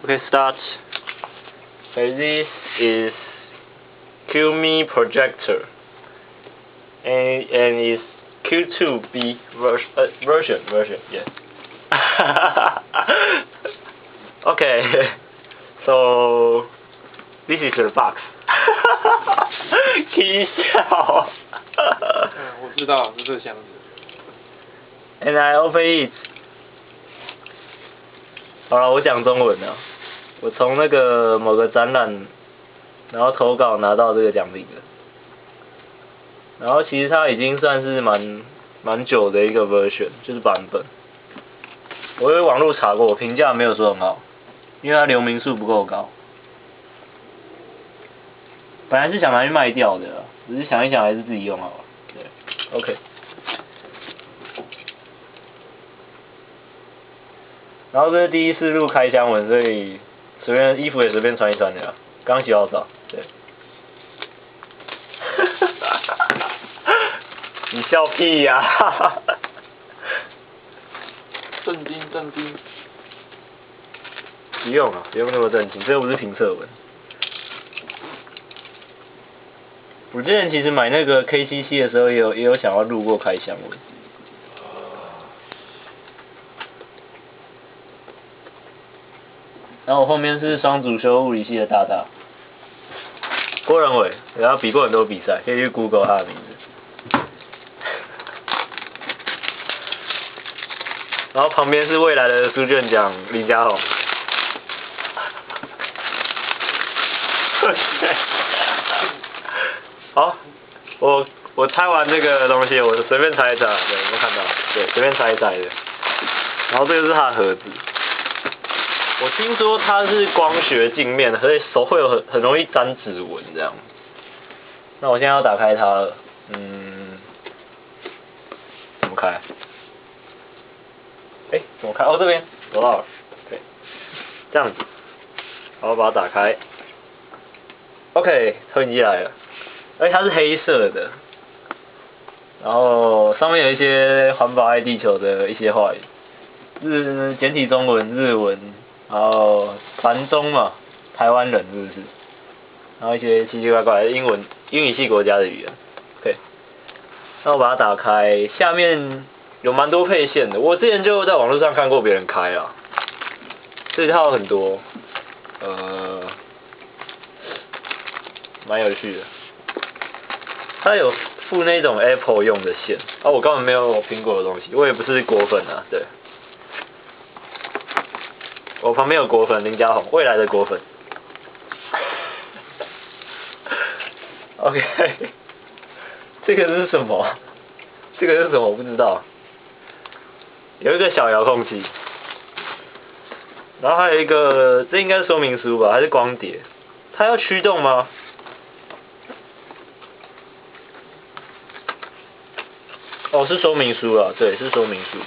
Okay, start. Okay, this is QMe projector, and it's Q2B version. Yeah. Okay, so this is the box. 踢笑。我知道是这个箱子。And I open it. 好了，我讲中文了。我从那个某个展览，然后投稿拿到这个奖品的。然后其实它已经算是蛮久的一个 version， 就是版本。我有网络查过，评价没有说很好，因为它流明数不够高。本来是想拿去卖掉的，只是想一想还是自己用好了。对 ，OK。然后这是第一次录开箱文，所以衣服也随便穿一穿的啦。刚洗好澡，对。你笑屁呀、啊！震惊！不用啊，不用那么震惊，这又不是评测文。我之前其实买那个 KCC 的时候，也有想要录过开箱文。然后我后面是双主修物理系的大大郭仁伟，然后比过很多比赛，可以去 Google 他的名字。然后旁边是未来的书卷奖林家宏。好，我拆完这个东西，我随便拆一拆，对，有没有看到？对，随便拆一拆的。然后这个是它的盒子。我听说它是光学镜面，所以手会有很容易沾指纹这样。那我现在要打开它了，怎么开？怎么开？哦，这边找到了，对，这样子，然后把它打开。OK， 投影机来了，而且它是黑色的，然后上面有一些环保爱地球的一些话语，简体中文、日文，然后繁中嘛，台湾人是不是？然后一些奇奇怪怪的英语系国家的语言。OK， 那我把它打开，下面有蛮多配线的，我之前就在网络上看过别人开啊，这套有很多，蛮有趣的。它有附那种 Apple 用的线，我根本没有苹果的东西，我也不是果粉啊，对。我旁边有果粉林家宏，未来的果粉。OK， 这个是什么？这个是什么？我不知道。有一个小遥控器，然后还有一个，这应该是说明书吧，还是光碟？它要驱动吗？哦，是说明书啊，对，是说明书。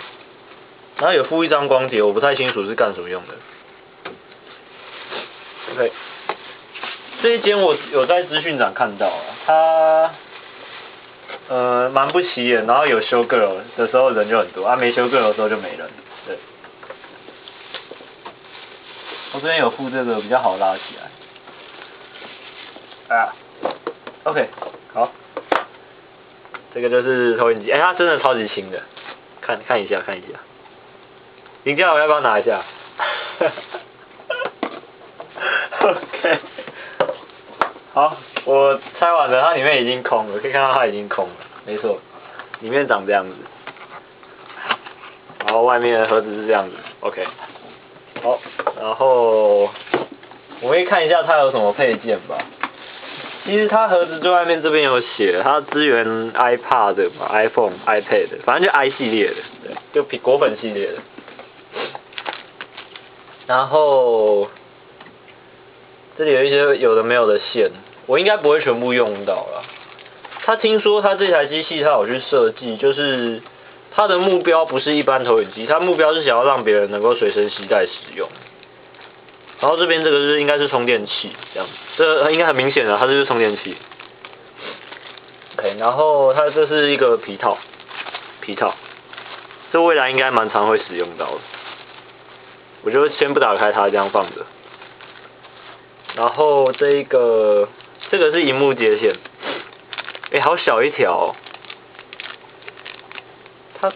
然后有附一张光碟，我不太清楚是干什么用的。OK， 这一间我有在资讯展看到啊，它蛮不起眼，然后有修 girl 的时候人就很多，没修 girl 的时候就没人。对，我这边有附这个比较好拉起来。OK， 好，这个就是投影机，它真的超级轻的，看一下。林家宏要不要拿一下？OK， 好，我拆完了，它里面已经空了，可以看到它已经空了，没错，里面长这样子，然后外面的盒子是这样子 ，OK， 好，然后我们可以看一下它有什么配件吧。其实它盒子最外面这边有写，它支援 iPad 嘛 ，iPhone、iPad， 反正就 i 系列的，对，就果粉系列的。然后这里有一些有的没有的线，我应该不会全部用到啦。他听说他这台机器他有去设计，就是他的目标不是一般投影机，他目标是想要让别人能够随身携带使用。然后这边这个应该是充电器，这样，这应该很明显的，它就是充电器。OK， 然后它这是一个皮套，这未来应该蛮常会使用到的。我就先不打开它，这样放着。然后这个是萤幕接线，好小一条哦，它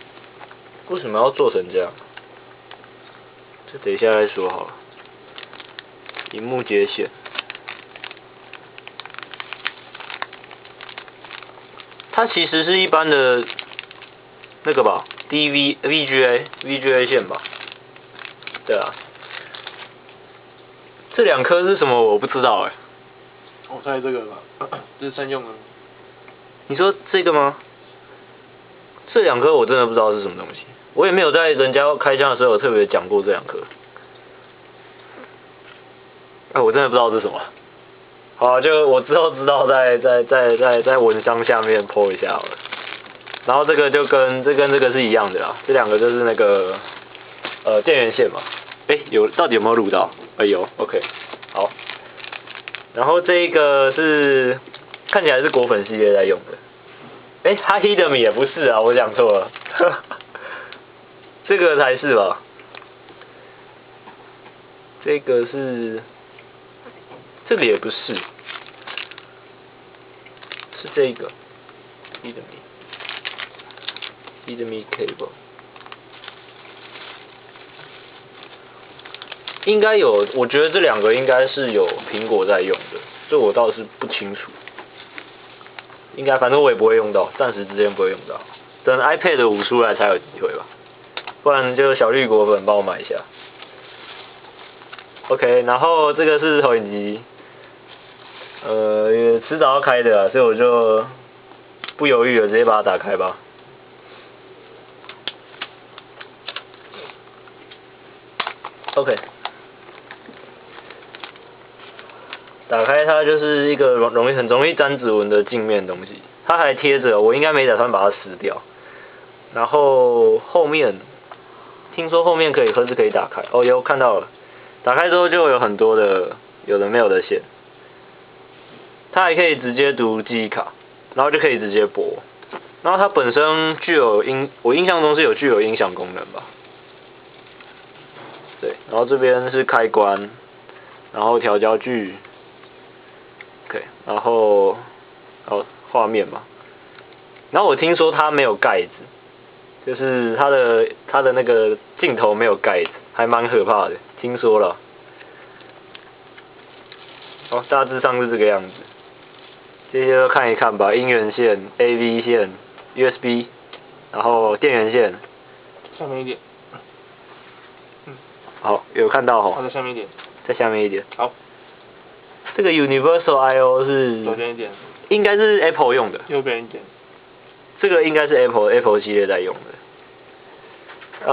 为什么要做成这样？这等一下再说好了。萤幕接线，它其实是一般的那个吧 ，VGA 线吧，对啊。这2颗是什么？我不知道我猜这个吧，这是三用的。你说这个吗？这2颗我真的不知道是什么东西，我也没有在人家开箱的时候有特别讲过这2颗。我真的不知道这是什么。好，就我之后知道在文章下面 po 一下好了。然后这个就跟这个是一样的啦，这2个就是那个电源线嘛。到底有没有录到？有 ，OK， 好。然后这个是看起来是果粉系列在用的。哈希德米也不是啊，我讲错了。这个才是吧？这个也不是，是这个 HDMI cable。应该有，我觉得这2个应该是有苹果在用的，这我倒是不清楚。应该，反正我也不会用到，暂时之间不会用到，等 iPad 5出来才有机会吧，不然就小绿果粉帮我买一下。OK， 然后这个是投影机，迟早要开的啊，所以我就不犹豫了，直接把它打开吧。OK。打开它就是一个很容易沾指纹的镜面东西，它还贴着，我应该没打算把它撕掉。然后后面，听说后面盒子可以打开，有看到了，打开之后就有很多的有的没有的线，它还可以直接读记忆卡，然后就可以直接播。然后它本身我印象中是具有音响功能吧。对，然后这边是开关，然后调焦距。OK， 然后画面嘛，然后我听说它没有盖子，就是它的那个镜头没有盖子，还蛮可怕的，听说了。大致上是这个样子，这些都看一看吧，音源线、AV 线、USB， 然后电源线。下面一点。好，有看到在下面一点。在下面一点。好。这个 Universal I/O 是左边一点，应该是 Apple 用的。右边一点。这个应该是 Apple 系列在用的。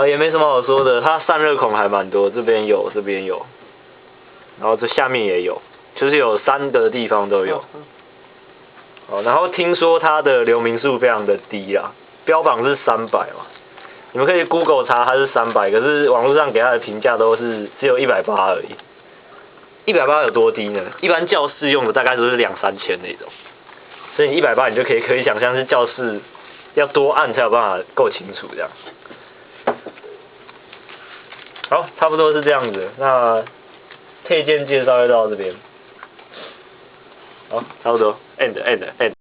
也没什么好说的，它散热孔还蛮多，这边有，这边有，然后这下面也有，就是有3个地方都有。然后听说它的流明数非常的低啊，标榜是300嘛，你们可以 Google 查它是300，可是网络上给它的评价都是只有180而已。180有多低呢？一般教室用的大概都是2-3千那种，所以你180你就可以想象是教室要多暗才有办法够清楚这样。好，差不多是这样子。那配件介绍就到这边。好，差不多 ，end。